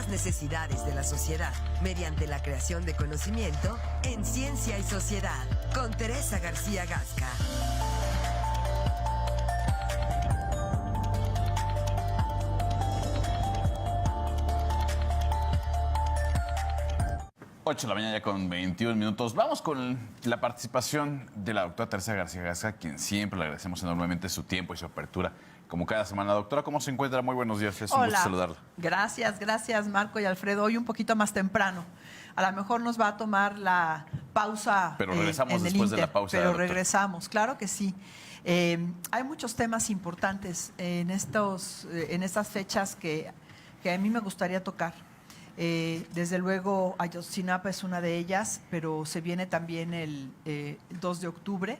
las necesidades de la sociedad mediante la creación de conocimiento en Ciencia y Sociedad con Teresa García Gasca. Ocho de la mañana ya con 21 minutos. Vamos con la participación de la doctora Teresa García Gasca, quien siempre le agradecemos enormemente su tiempo y su apertura. Como cada semana, doctora, ¿cómo se encuentra? Muy buenos días, es un gusto saludarla. Gracias Marco y Alfredo. Hoy un poquito más temprano. A lo mejor nos va a tomar la pausa. Pero regresamos después de la pausa. Pero regresamos, claro que sí. Hay muchos temas importantes en estas fechas que a mí me gustaría tocar. Desde luego Ayotzinapa es una de ellas, pero se viene también el 2 de octubre,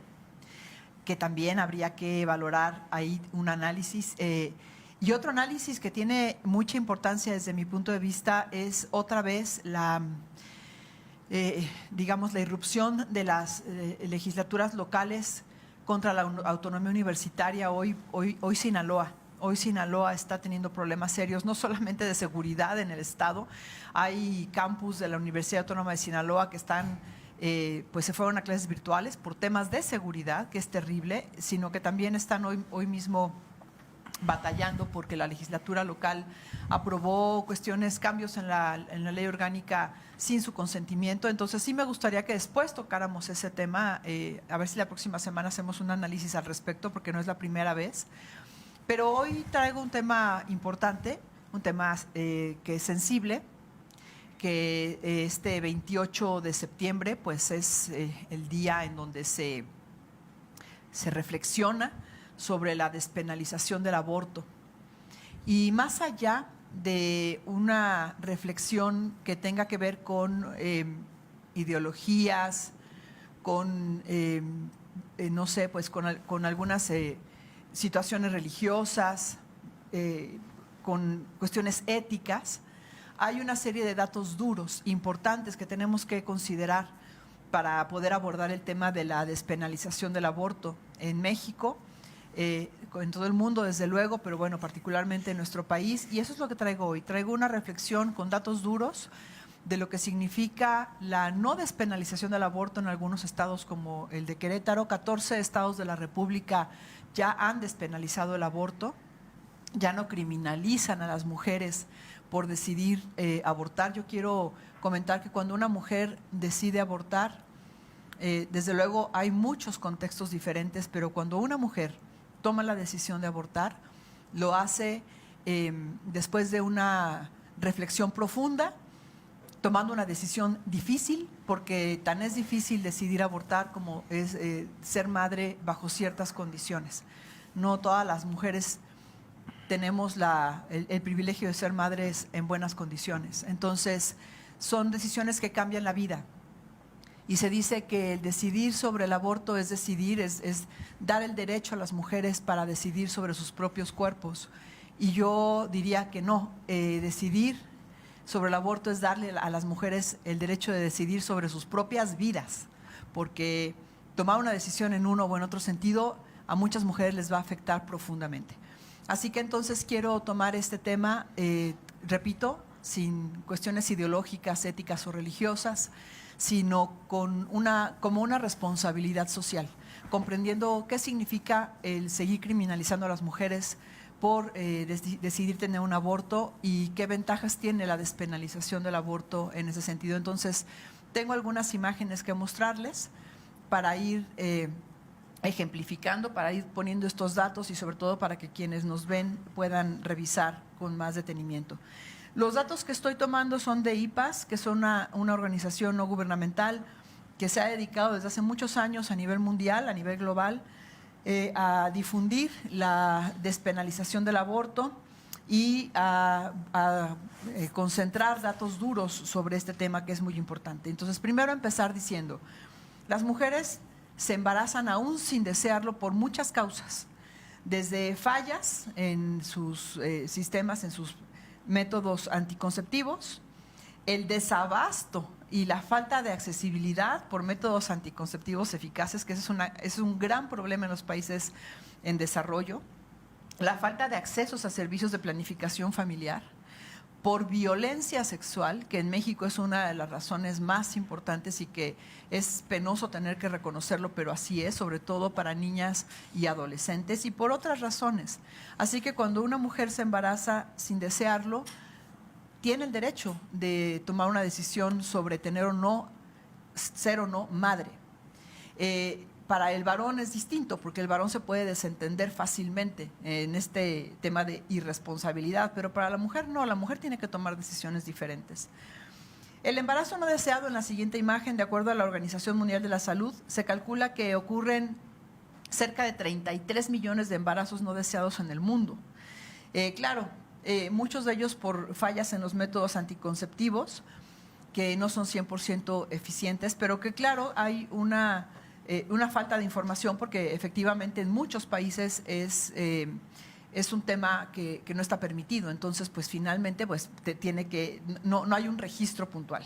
que también habría que valorar ahí un análisis. Y otro análisis que tiene mucha importancia desde mi punto de vista es otra vez la irrupción de las legislaturas locales contra la autonomía universitaria. Hoy Sinaloa. Hoy Sinaloa está teniendo problemas serios, no solamente de seguridad en el estado. Hay campus de la Universidad Autónoma de Sinaloa que están, se fueron a clases virtuales por temas de seguridad, que es terrible, sino que también están hoy mismo batallando porque la legislatura local aprobó cambios en la ley orgánica sin su consentimiento. Entonces sí me gustaría que después tocáramos ese tema, a ver si la próxima semana hacemos un análisis al respecto, porque no es la primera vez. Pero hoy traigo un tema importante, un tema que es sensible, que este 28 de septiembre pues es el día en donde se reflexiona sobre la despenalización del aborto. Y más allá de una reflexión que tenga que ver con ideologías, con, con algunas situaciones religiosas, con cuestiones éticas, hay una serie de datos duros, importantes, que tenemos que considerar para poder abordar el tema de la despenalización del aborto en México, en todo el mundo, desde luego, pero bueno, particularmente en nuestro país. Y eso es lo que traigo hoy. Traigo una reflexión con datos duros de lo que significa la no despenalización del aborto en algunos estados como el de Querétaro. 14 estados de la República ya han despenalizado el aborto, ya no criminalizan a las mujeres por decidir abortar. Yo quiero comentar que cuando una mujer decide abortar, desde luego hay muchos contextos diferentes, pero cuando una mujer toma la decisión de abortar, lo hace después de una reflexión profunda, tomando una decisión difícil, porque tan es difícil decidir abortar como es ser madre bajo ciertas condiciones. No todas las mujeres tenemos el privilegio de ser madres en buenas condiciones. Entonces, son decisiones que cambian la vida. Y se dice que el decidir sobre el aborto es decidir, es dar el derecho a las mujeres para decidir sobre sus propios cuerpos. Y yo diría que no, decidir sobre el aborto es darle a las mujeres el derecho de decidir sobre sus propias vidas, porque tomar una decisión en uno o en otro sentido a muchas mujeres les va a afectar profundamente. Así que entonces quiero tomar este tema, repito, sin cuestiones ideológicas, éticas o religiosas, sino como una responsabilidad social, comprendiendo qué significa el seguir criminalizando a las mujeres por decidir tener un aborto y qué ventajas tiene la despenalización del aborto en ese sentido. Entonces, tengo algunas imágenes que mostrarles para ir ejemplificando, para ir poniendo estos datos y sobre todo para que quienes nos ven puedan revisar con más detenimiento. Los datos que estoy tomando son de IPAS, que es una organización no gubernamental que se ha dedicado desde hace muchos años a nivel mundial, a nivel global, a difundir la despenalización del aborto y a concentrar datos duros sobre este tema que es muy importante. Entonces, primero empezar diciendo, las mujeres se embarazan aún sin desearlo por muchas causas, desde fallas en sus sistemas, en sus métodos anticonceptivos, el desabasto y la falta de accesibilidad por métodos anticonceptivos eficaces, que es un gran problema en los países en desarrollo, la falta de accesos a servicios de planificación familiar, por violencia sexual, que en México es una de las razones más importantes y que es penoso tener que reconocerlo, pero así es, sobre todo para niñas y adolescentes, y por otras razones. Así que cuando una mujer se embaraza sin desearlo, tiene el derecho de tomar una decisión sobre tener o no, ser o no madre. Para el varón es distinto, porque el varón se puede desentender fácilmente en este tema de irresponsabilidad, pero para la mujer no, la mujer tiene que tomar decisiones diferentes. El embarazo no deseado, en la siguiente imagen, de acuerdo a la Organización Mundial de la Salud, se calcula que ocurren cerca de 33 millones de embarazos no deseados en el mundo. Muchos de ellos por fallas en los métodos anticonceptivos, que no son 100% eficientes, pero que claro, hay una falta de información, porque efectivamente en muchos países es un tema que no está permitido. Entonces, pues finalmente no hay un registro puntual.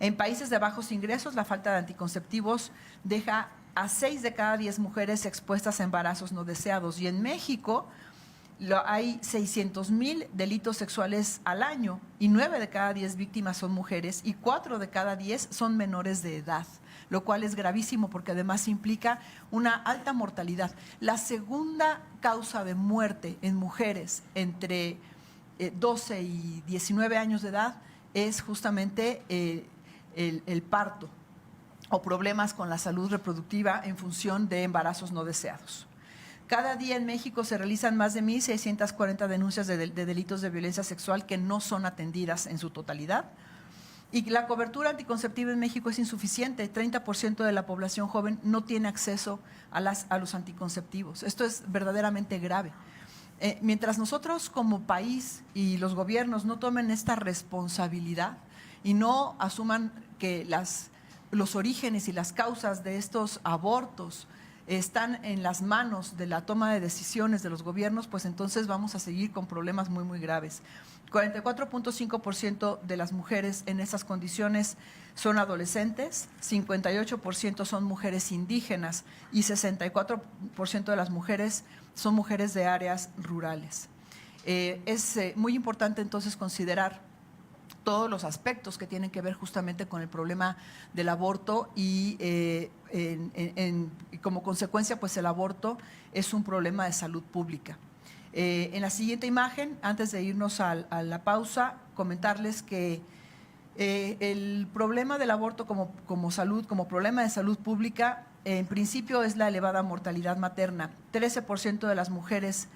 En países de bajos ingresos, la falta de anticonceptivos deja a 6 de cada 10 mujeres expuestas a embarazos no deseados. Y en México hay 600,000 delitos sexuales al año, y 9 de cada 10 víctimas son mujeres y 4 de cada 10 son menores de edad, lo cual es gravísimo porque además implica una alta mortalidad. La segunda causa de muerte en mujeres entre 12 y 19 años de edad es justamente el parto o problemas con la salud reproductiva en función de embarazos no deseados. Cada día en México se realizan más de 1,640 denuncias de delitos de violencia sexual que no son atendidas en su totalidad. Y la cobertura anticonceptiva en México es insuficiente. 30% de la población joven no tiene acceso a los anticonceptivos. Esto es verdaderamente grave. Mientras nosotros como país y los gobiernos no tomen esta responsabilidad y no asuman que los orígenes y las causas de estos abortos están en las manos de la toma de decisiones de los gobiernos, pues entonces vamos a seguir con problemas muy, muy graves. 44.5% de las mujeres en esas condiciones son adolescentes, 58% son mujeres indígenas y 64% de las mujeres son mujeres de áreas rurales. Es muy importante entonces considerar todos los aspectos que tienen que ver justamente con el problema del aborto y como consecuencia, pues el aborto es un problema de salud pública. En la siguiente imagen, antes de irnos a la pausa, comentarles que el problema del aborto como problema de salud pública, en principio es la elevada mortalidad materna. 13% de las mujeres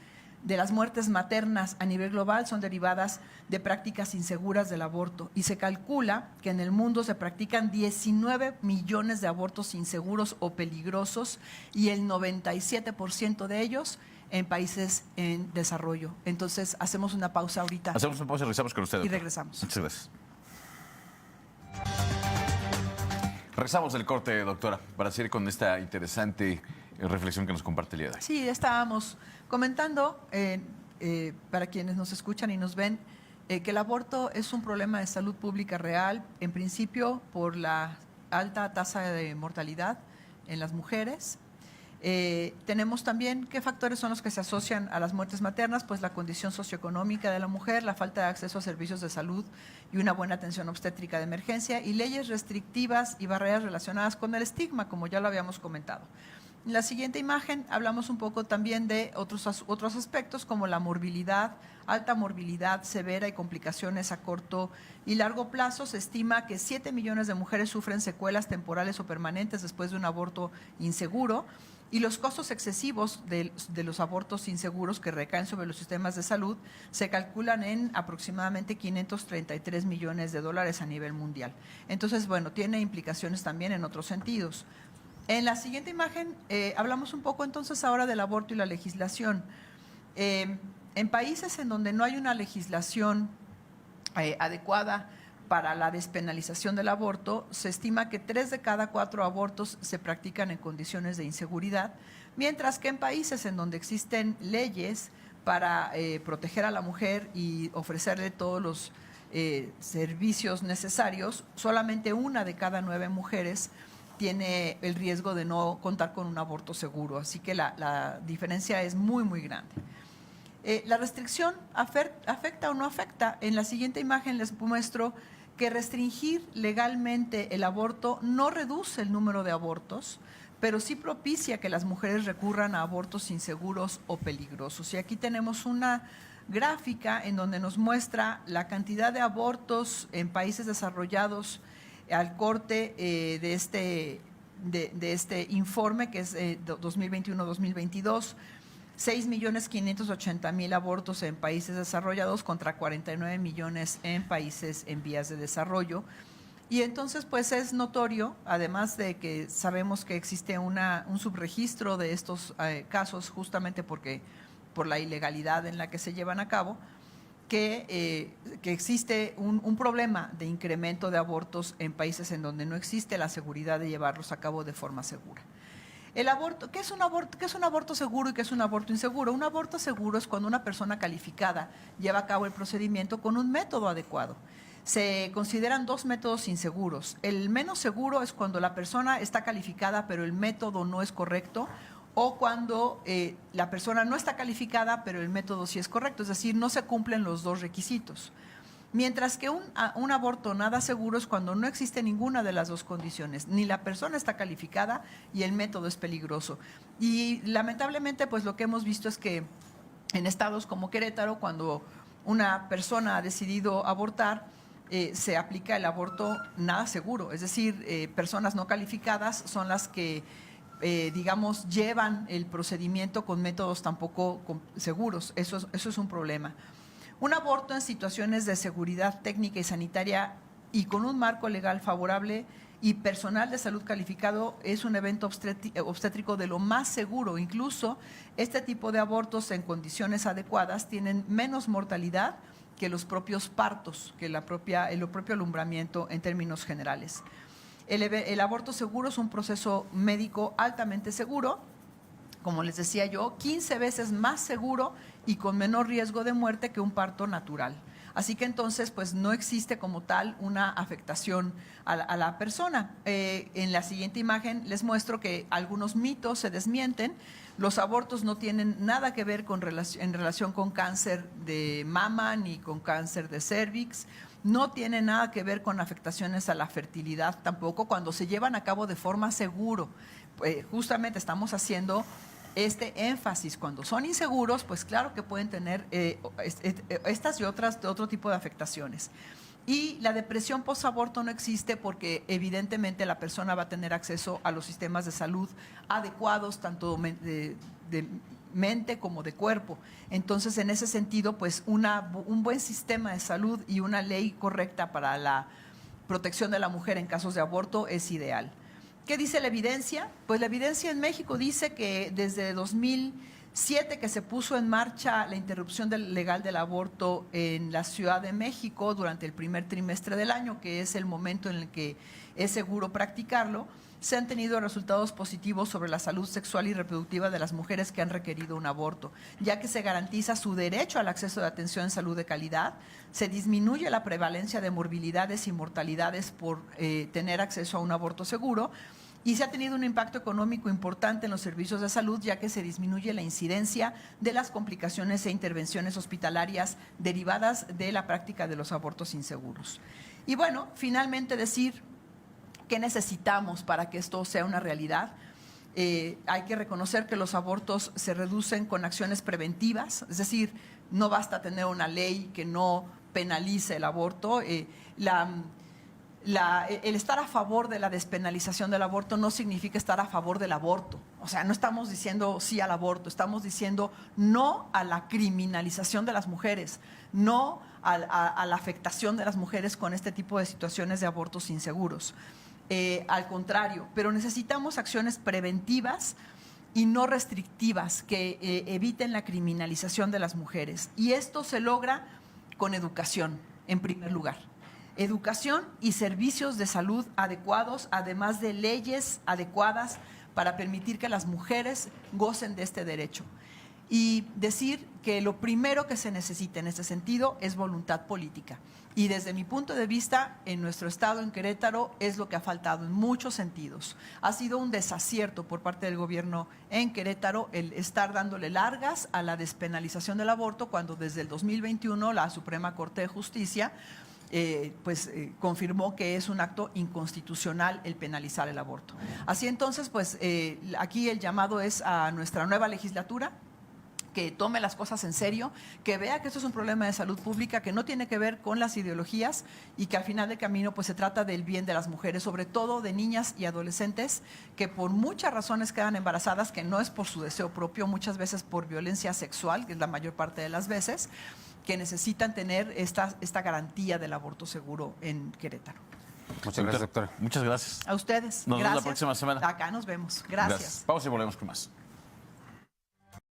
de las muertes maternas a nivel global son derivadas de prácticas inseguras del aborto, y se calcula que en el mundo se practican 19 millones de abortos inseguros o peligrosos, y el 97% de ellos en países en desarrollo. Entonces, hacemos una pausa ahorita. Hacemos una pausa y regresamos con usted, doctor. Y regresamos. Muchas gracias. Regresamos del corte, doctora, para seguir con esta interesante reflexión que nos comparte el día de hoy. Sí, estábamos comentando, para quienes nos escuchan y nos ven, que el aborto es un problema de salud pública real, en principio por la alta tasa de mortalidad en las mujeres. Tenemos también qué factores son los que se asocian a las muertes maternas, pues la condición socioeconómica de la mujer, la falta de acceso a servicios de salud y una buena atención obstétrica de emergencia, y leyes restrictivas y barreras relacionadas con el estigma, como ya lo habíamos comentado. En la siguiente imagen hablamos un poco también de otros aspectos como la morbilidad, alta morbilidad severa y complicaciones a corto y largo plazo. Se estima que 7 millones de mujeres sufren secuelas temporales o permanentes después de un aborto inseguro, y los costos excesivos de los abortos inseguros que recaen sobre los sistemas de salud se calculan en aproximadamente 533 millones de dólares a nivel mundial. Entonces, bueno, tiene implicaciones también en otros sentidos. En la siguiente imagen hablamos un poco entonces ahora del aborto y la legislación. En países en donde no hay una legislación adecuada para la despenalización del aborto, se estima que 3 de cada 4 abortos se practican en condiciones de inseguridad, mientras que en países en donde existen leyes para proteger a la mujer y ofrecerle todos los servicios necesarios, solamente 1 de cada 9 mujeres tiene el riesgo de no contar con un aborto seguro. Así que la diferencia es muy, muy grande. ¿La restricción afecta o no afecta? En la siguiente imagen les muestro que restringir legalmente el aborto no reduce el número de abortos, pero sí propicia que las mujeres recurran a abortos inseguros o peligrosos. Y aquí tenemos una gráfica en donde nos muestra la cantidad de abortos en países desarrollados al corte de este informe, que es 2021-2022. 6.580.000 abortos en países desarrollados contra 49 millones en países en vías de desarrollo. Y entonces, pues es notorio, además de que sabemos que existe un subregistro de estos casos, justamente por la ilegalidad en la que se llevan a cabo, que existe un problema de incremento de abortos en países en donde no existe la seguridad de llevarlos a cabo de forma segura. El aborto, ¿qué es un aborto seguro y qué es un aborto inseguro? Un aborto seguro es cuando una persona calificada lleva a cabo el procedimiento con un método adecuado. Se consideran dos métodos inseguros. El menos seguro es cuando la persona está calificada pero el método no es correcto, o cuando la persona no está calificada pero el método sí es correcto, es decir, no se cumplen los dos requisitos. Mientras que un aborto nada seguro es cuando no existe ninguna de las dos condiciones, ni la persona está calificada y el método es peligroso. Y lamentablemente, pues lo que hemos visto es que en estados como Querétaro, cuando una persona ha decidido abortar, se aplica el aborto nada seguro, es decir, personas no calificadas son las que digamos, llevan el procedimiento con métodos tampoco seguros. Eso es un problema. Un aborto en situaciones de seguridad técnica y sanitaria y con un marco legal favorable y personal de salud calificado es un evento obstétrico de lo más seguro. Incluso este tipo de abortos en condiciones adecuadas tienen menos mortalidad que los propios partos, que el propio alumbramiento en términos generales. El aborto seguro es un proceso médico altamente seguro, como les decía yo, 15 veces más seguro y con menor riesgo de muerte que un parto natural. Así que entonces, pues no existe como tal una afectación a la persona. En la siguiente imagen les muestro que algunos mitos se desmienten. Los abortos no tienen nada que ver en relación con cáncer de mama ni con cáncer de cérvix. No tiene nada que ver con afectaciones a la fertilidad tampoco cuando se llevan a cabo de forma seguro. Justamente estamos haciendo este énfasis. Cuando son inseguros, pues claro que pueden tener estas y otras de otro tipo de afectaciones. Y la depresión posaborto no existe porque evidentemente la persona va a tener acceso a los sistemas de salud adecuados, tanto de mente como de cuerpo. Entonces, en ese sentido, pues un buen sistema de salud y una ley correcta para la protección de la mujer en casos de aborto es ideal. ¿Qué dice la evidencia? Pues la evidencia en México dice que desde 2007 que se puso en marcha la interrupción legal del aborto en la Ciudad de México durante el primer trimestre del año, que es el momento en el que es seguro practicarlo, se han tenido resultados positivos sobre la salud sexual y reproductiva de las mujeres que han requerido un aborto, ya que se garantiza su derecho al acceso de atención en salud de calidad, se disminuye la prevalencia de morbilidades y mortalidades por tener acceso a un aborto seguro, y se ha tenido un impacto económico importante en los servicios de salud, ya que se disminuye la incidencia de las complicaciones e intervenciones hospitalarias derivadas de la práctica de los abortos inseguros. Y bueno, finalmente decir ¿qué necesitamos para que esto sea una realidad? Hay que reconocer que los abortos se reducen con acciones preventivas, es decir, no basta tener una ley que no penalice el aborto. El estar a favor de la despenalización del aborto no significa estar a favor del aborto. O sea, no estamos diciendo sí al aborto, estamos diciendo no a la criminalización de las mujeres, no a la afectación de las mujeres con este tipo de situaciones de abortos inseguros. Al contrario, pero necesitamos acciones preventivas y no restrictivas que eviten la criminalización de las mujeres. Y esto se logra con educación, en primer lugar. Educación y servicios de salud adecuados, además de leyes adecuadas para permitir que las mujeres gocen de este derecho. y decir que lo primero que se necesita en este sentido es voluntad política. Y desde mi punto de vista, en nuestro estado, en Querétaro, es lo que ha faltado en muchos sentidos. Ha sido un desacierto por parte del gobierno en Querétaro el estar dándole largas a la despenalización del aborto, cuando desde el 2021 la Suprema Corte de Justicia confirmó que es un acto inconstitucional el penalizar el aborto. Así entonces, aquí el llamado es a nuestra nueva legislatura, que tome las cosas en serio, que vea que esto es un problema de salud pública, que no tiene que ver con las ideologías y que al final del camino se trata del bien de las mujeres, sobre todo de niñas y adolescentes que por muchas razones quedan embarazadas, que no es por su deseo propio, muchas veces por violencia sexual, que es la mayor parte de las veces, que necesitan tener esta garantía del aborto seguro en Querétaro. Muchas gracias, doctora. Muchas gracias. A ustedes. Nos gracias. vemos la próxima semana. Acá nos vemos. Gracias. Pausa y volvemos con más.